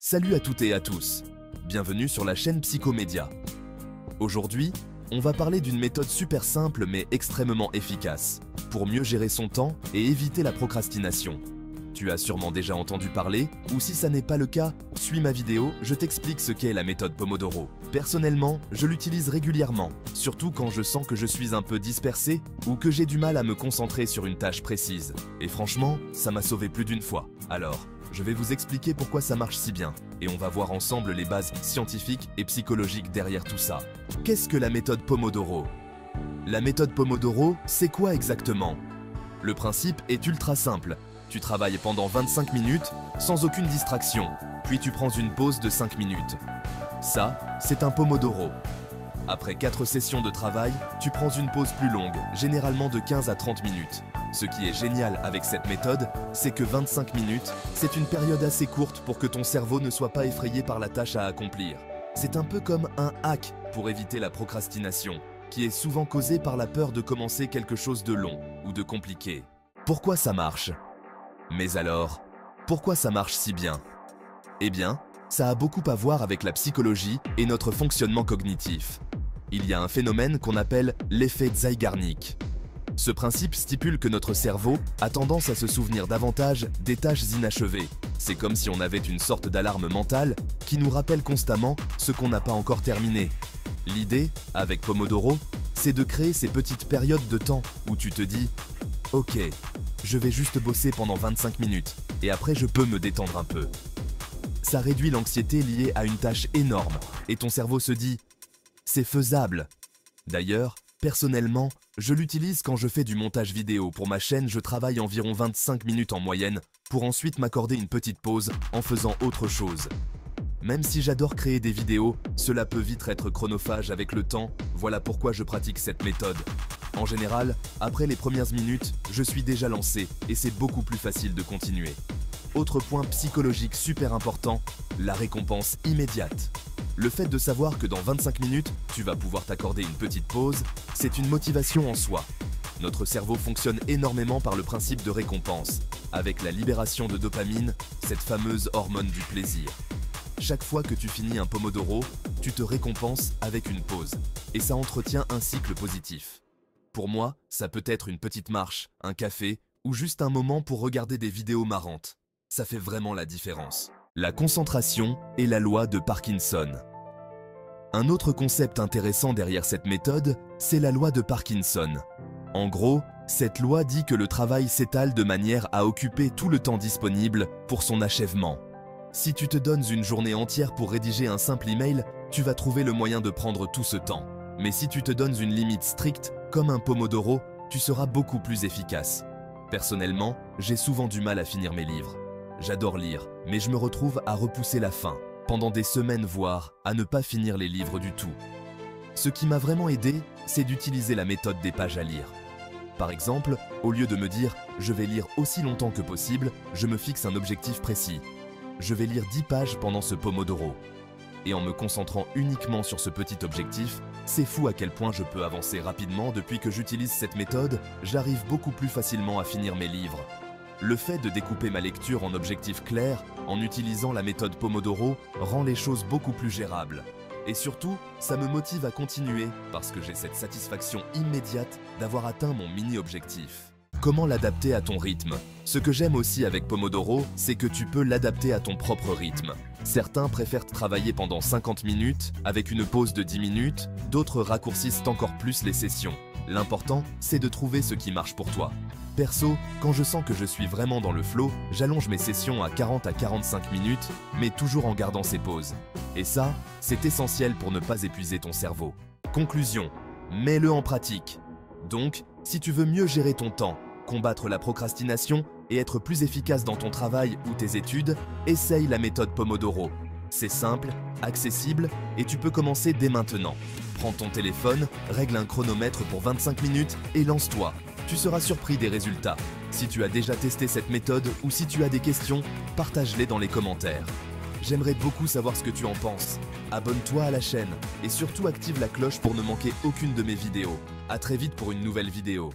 Salut à toutes et à tous, bienvenue sur la chaîne Psychomédia. Aujourd'hui, on va parler d'une méthode super simple mais extrêmement efficace pour mieux gérer son temps et éviter la procrastination. Tu as sûrement déjà entendu parler, ou si ça n'est pas le cas, suis ma vidéo, je t'explique ce qu'est la méthode Pomodoro. Personnellement, je l'utilise régulièrement, surtout quand je sens que je suis un peu dispersé ou que j'ai du mal à me concentrer sur une tâche précise. Et franchement, ça m'a sauvé plus d'une fois. Alors, je vais vous expliquer pourquoi ça marche si bien, et on va voir ensemble les bases scientifiques et psychologiques derrière tout ça. Qu'est-ce que la méthode Pomodoro? La méthode Pomodoro, c'est quoi exactement? Le principe est ultra simple. Tu travailles pendant 25 minutes, sans aucune distraction, puis tu prends une pause de 5 minutes. Ça, c'est un Pomodoro. Après 4 sessions de travail, tu prends une pause plus longue, généralement de 15 à 30 minutes. Ce qui est génial avec cette méthode, c'est que 25 minutes, c'est une période assez courte pour que ton cerveau ne soit pas effrayé par la tâche à accomplir. C'est un peu comme un hack pour éviter la procrastination, qui est souvent causée par la peur de commencer quelque chose de long ou de compliqué. Pourquoi ça marche ? Mais alors, pourquoi ça marche si bien? Eh bien, ça a beaucoup à voir avec la psychologie et notre fonctionnement cognitif. Il y a un phénomène qu'on appelle l'effet Zeigarnik. Ce principe stipule que notre cerveau a tendance à se souvenir davantage des tâches inachevées. C'est comme si on avait une sorte d'alarme mentale qui nous rappelle constamment ce qu'on n'a pas encore terminé. L'idée, avec Pomodoro, c'est de créer ces petites périodes de temps où tu te dis « Ok, je vais juste bosser pendant 25 minutes et après je peux me détendre un peu. » Ça réduit l'anxiété liée à une tâche énorme et ton cerveau se dit « C'est faisable ». D'ailleurs, personnellement, je l'utilise quand je fais du montage vidéo. Pour ma chaîne, je travaille environ 25 minutes en moyenne pour ensuite m'accorder une petite pause en faisant autre chose. Même si j'adore créer des vidéos, cela peut vite être chronophage avec le temps, voilà pourquoi je pratique cette méthode. En général, après les premières minutes, je suis déjà lancé et c'est beaucoup plus facile de continuer. Autre point psychologique super important, la récompense immédiate. Le fait de savoir que dans 25 minutes, tu vas pouvoir t'accorder une petite pause, c'est une motivation en soi. Notre cerveau fonctionne énormément par le principe de récompense, avec la libération de dopamine, cette fameuse hormone du plaisir. Chaque fois que tu finis un Pomodoro, tu te récompenses avec une pause, et ça entretient un cycle positif. Pour moi, ça peut être une petite marche, un café, ou juste un moment pour regarder des vidéos marrantes. Ça fait vraiment la différence. La concentration et la loi de Parkinson. Un autre concept intéressant derrière cette méthode, c'est la loi de Parkinson. En gros, cette loi dit que le travail s'étale de manière à occuper tout le temps disponible pour son achèvement. Si tu te donnes une journée entière pour rédiger un simple email, tu vas trouver le moyen de prendre tout ce temps. Mais si tu te donnes une limite stricte, comme un Pomodoro, tu seras beaucoup plus efficace. Personnellement, j'ai souvent du mal à finir mes livres. J'adore lire, mais je me retrouve à repousser la fin, pendant des semaines voire à ne pas finir les livres du tout. Ce qui m'a vraiment aidé, c'est d'utiliser la méthode des pages à lire. Par exemple, au lieu de me dire « je vais lire aussi longtemps que possible », je me fixe un objectif précis. Je vais lire 10 pages pendant ce Pomodoro. Et en me concentrant uniquement sur ce petit objectif, c'est fou à quel point je peux avancer rapidement. Depuis que j'utilise cette méthode, j'arrive beaucoup plus facilement à finir mes livres. Le fait de découper ma lecture en objectifs clairs, en utilisant la méthode Pomodoro, rend les choses beaucoup plus gérables. Et surtout, ça me motive à continuer, parce que j'ai cette satisfaction immédiate d'avoir atteint mon mini-objectif. Comment l'adapter à ton rythme? Ce que j'aime aussi avec Pomodoro, c'est que tu peux l'adapter à ton propre rythme. Certains préfèrent travailler pendant 50 minutes, avec une pause de 10 minutes, d'autres raccourcissent encore plus les sessions. L'important, c'est de trouver ce qui marche pour toi. Perso, quand je sens que je suis vraiment dans le flow, j'allonge mes sessions à 40 à 45 minutes, mais toujours en gardant ces pauses. Et ça, c'est essentiel pour ne pas épuiser ton cerveau. Conclusion, mets-le en pratique. Donc, si tu veux mieux gérer ton temps, combattre la procrastination et être plus efficace dans ton travail ou tes études, essaye la méthode Pomodoro. C'est simple, accessible et tu peux commencer dès maintenant. Prends ton téléphone, règle un chronomètre pour 25 minutes et lance-toi. Tu seras surpris des résultats. Si tu as déjà testé cette méthode ou si tu as des questions, partage-les dans les commentaires. J'aimerais beaucoup savoir ce que tu en penses. Abonne-toi à la chaîne et surtout active la cloche pour ne manquer aucune de mes vidéos. À très vite pour une nouvelle vidéo.